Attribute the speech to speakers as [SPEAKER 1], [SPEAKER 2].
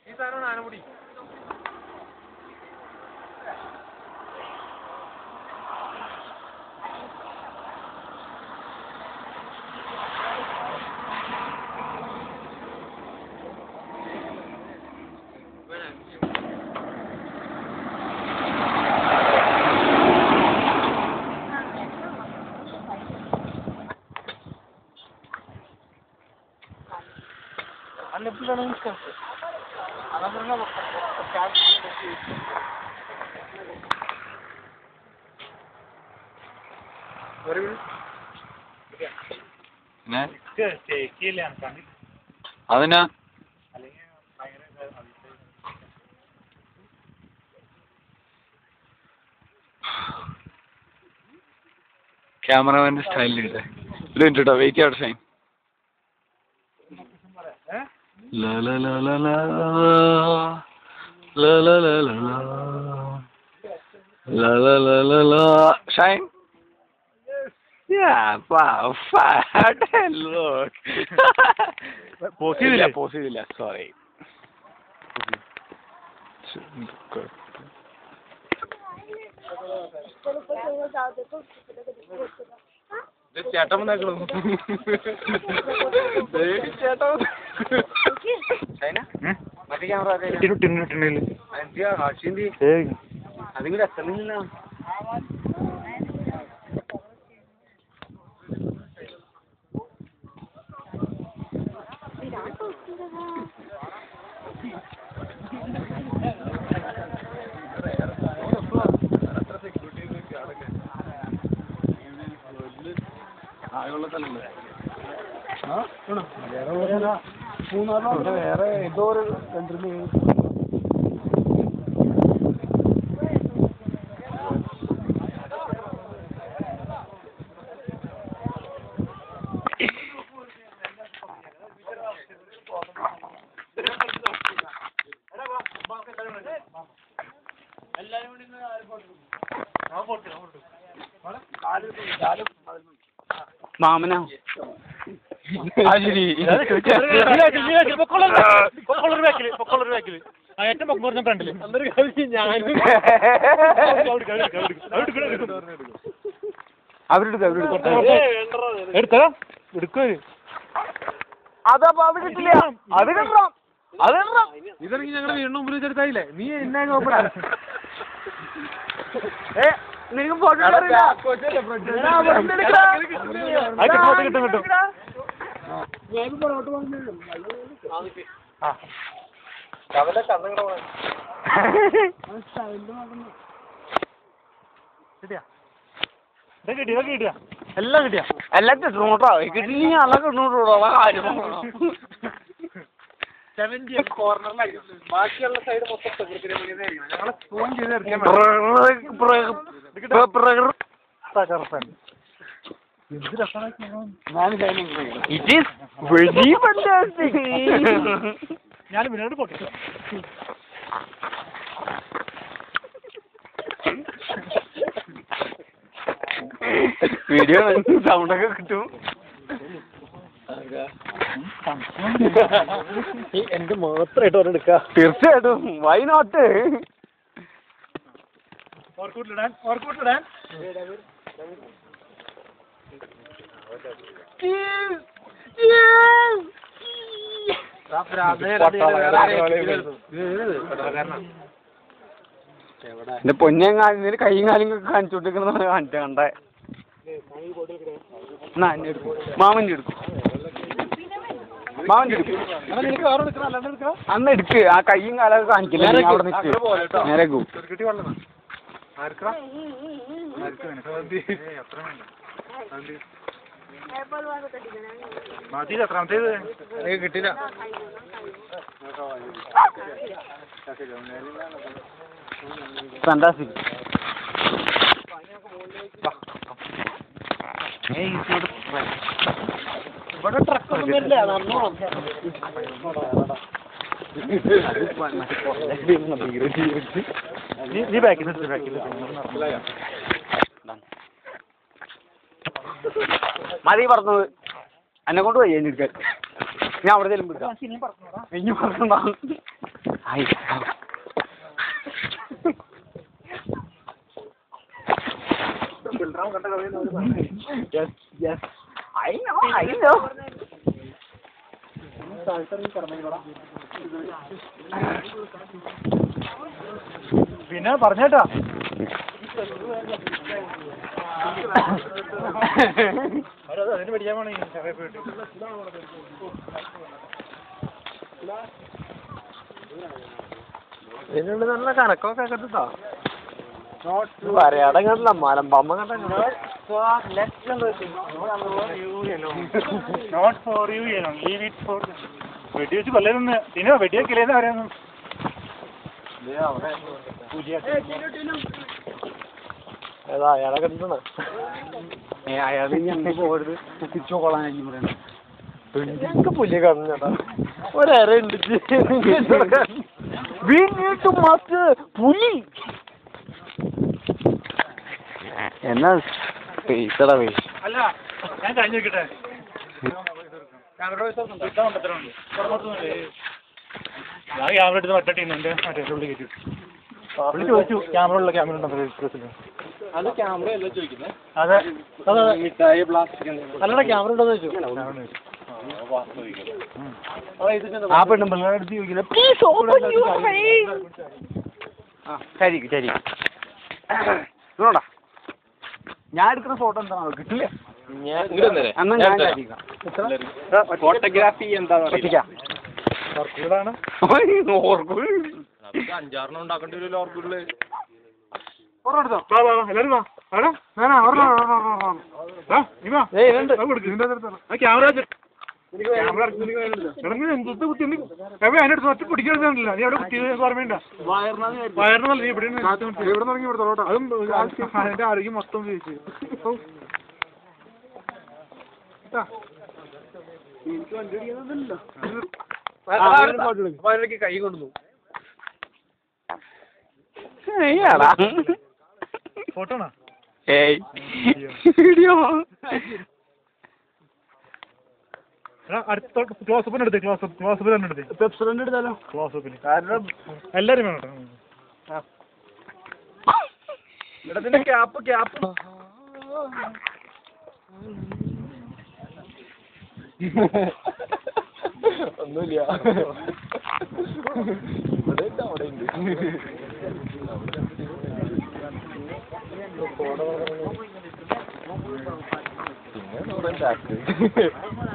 [SPEAKER 1] ഈ സാധനമാണ് ആനമുടി.
[SPEAKER 2] അതിനാ ക്യാമറമാൻ്റെ സ്റ്റൈലിലിട്ടെ ഒരു മിനിറ്റ് കേട്ടോ, വെയിറ്റ് ചെയ്യാം Shine. Shine. Yeah, wow, fat and look. Pause ചെയ്തില്ല, sorry. ചേട്ടൻ വന്നേക്കണം. മറ്റേ ക്യാമറ അതിങ്ങനെ എത്തണില്ല. വേറെ ഏതോ ഒരു കണ്ടിരുന്നു. മാമനാ
[SPEAKER 1] ഏറ്റവും പൊക്കം പറഞ്ഞ ഫ്രണ്ടില് എടുത്തോ എടുക്കോ. ഇതെനിക്ക് ഞങ്ങളുടെ വീടിന് മുമ്പിൽ വെച്ചെടുത്തായില്ലേ? നീ എന്നെ നോക്കടാ.
[SPEAKER 2] നിനക്ക് ഫോട്ടോ
[SPEAKER 1] കിട്ടും കിട്ടും. കിട്ടിയ എല്ലാം കിട്ടിയ
[SPEAKER 2] എല്ലാം കിട്ടണോട്ടോ. കിട്ടി നല്ല കിട്ടണോട്ടോ.
[SPEAKER 1] കോർണറിലായിരിക്കും. ബാക്കിയുള്ള സൈഡ് മൊത്തം ഞങ്ങളെ ഫോൺ ചെയ്ത് ഞാൻ പിന്നോട് പൊട്ടി.
[SPEAKER 2] വീഡിയോ സൗണ്ടൊക്കെ കിട്ടും.
[SPEAKER 1] എന്റെ മാത്രമായിട്ട് ഓരോ എടുക്കുക.
[SPEAKER 2] തീർച്ചയായിട്ടും, വൈ നോട്ട്.
[SPEAKER 1] ഓർക്കൂട്ടിലിടാൻ
[SPEAKER 2] എന്റെ പൊന്നെങ്ങാനും കൈയും കാലും കാണിച്ചോണ്ടിരിക്കണ കാണിച്ച കണ്ടേ. മാമന്റെ എടുക്കും. അന്ന് എടുക്ക്. ആ കൈയും കാലൊക്കെ കാണിക്കില്ല. അവിടെ നിൽക്ക്. നേരെ
[SPEAKER 1] കിട്ടില്ല.
[SPEAKER 2] ഫാന്റാസ്റ്റിക്.
[SPEAKER 1] ഇവിടെ ട്രക്കൊന്നും വരില്ല. നീ ബാക്കിൽ
[SPEAKER 3] മതി പറഞ്ഞത് എന്നെ കൊണ്ട് പോയി എന്നെ എടുക്കാൻ ഞാൻ അവിടെ ചെല്ലുമ്പോ ഇനി പറഞ്ഞോ
[SPEAKER 1] പിന്നെ പറഞ്ഞേട്ടാ അതിന് പഠിക്കാൻ വേണേ ഇതിനുണ്ട് നല്ല കണക്കൊക്കെ കേട്ടോ പറയാടെ കണ്ടില്ല മലമ്പമ്മ കണ്ട not for you leave it for വെടി വെച്ച് കൊല്ലരുന്ന് പിന്നെ വെടി വെക്കില്ലെന്ന് പറയാന്നു ഏതാ അയാളെ കണ്ടിട്ടുണ്ടോ അയാൾ ഞങ്ങൾ പോകരുത് കുത്തിച്ചോ കൊള്ളാനായി പറയണ പുല്ല് കാണുന്നേട്ടാ ഒരര ഉണ്ട് പുലി എന്നാ പൈസടാ പൈസ അല്ല ഞാൻ കഴിഞ്ഞു വെക്കട്ടെ ഞാൻ ക്യാമറ എടുത്ത് മറ്റേ മറ്റേ ഉള്ളിൽ കയറ്റി പുള്ളി ചോദിച്ചു ക്യാമറ ഉള്ള ക്യാമറ ഉണ്ടോ അത് ക്യാമറ അല്ല ചോദിക്കുന്നത് അതെ അല്ലടാ ക്യാമറ ഉണ്ടോ ചോദിച്ചു ആ പെണ്ണും പിള്ളേരുടെ അടുത്ത് ചോദിക്കുന്നത് ശരി ശരി നോടാ ഞാൻ എടുക്കുന്ന ഫോട്ടോ എന്താണോ കിട്ടില്ല ഫോട്ടോഗ്രാഫി എന്താ ഓർക്കുകളാണ് അഞ്ചാറെണ്ണം ഉണ്ടാക്കേണ്ടി വരുമല്ലോ ഓർക്കുകള് ക്യാമറ എന്തൊക്കെ കുത്തി അതിനടുത്ത് ഒറ്റ പിടിക്കുന്നില്ല നീ അവിടെ കുത്തി ഓർമ്മയുണ്ട വയറിനല്ല നീ ഇവിടെ ഇവിടെ തുടങ്ങി ഇവിടെ അതും അതിന്റെ ആരോഗ്യം മൊത്തം ചോദിച്ചു എനിക്ക് കൈ കൊണ്ടു ഫോട്ടോണോ
[SPEAKER 2] ഏയ് വീഡിയോ
[SPEAKER 1] അടുത്ത ക്ലോസപ്പിന് എടുത്തേ ക്ലോസപ്പിൽ തന്നെ എടുത്തേ പെപ്സറിന്റെ എടുത്താലോ ക്ലോസപ്പിന് കാരണം എല്ലാരും വേണം കേട്ടോ ക്യാപ്പ്
[SPEAKER 3] ഒന്നുമില്ല അവിടെ ഉണ്ട് പിന്നെ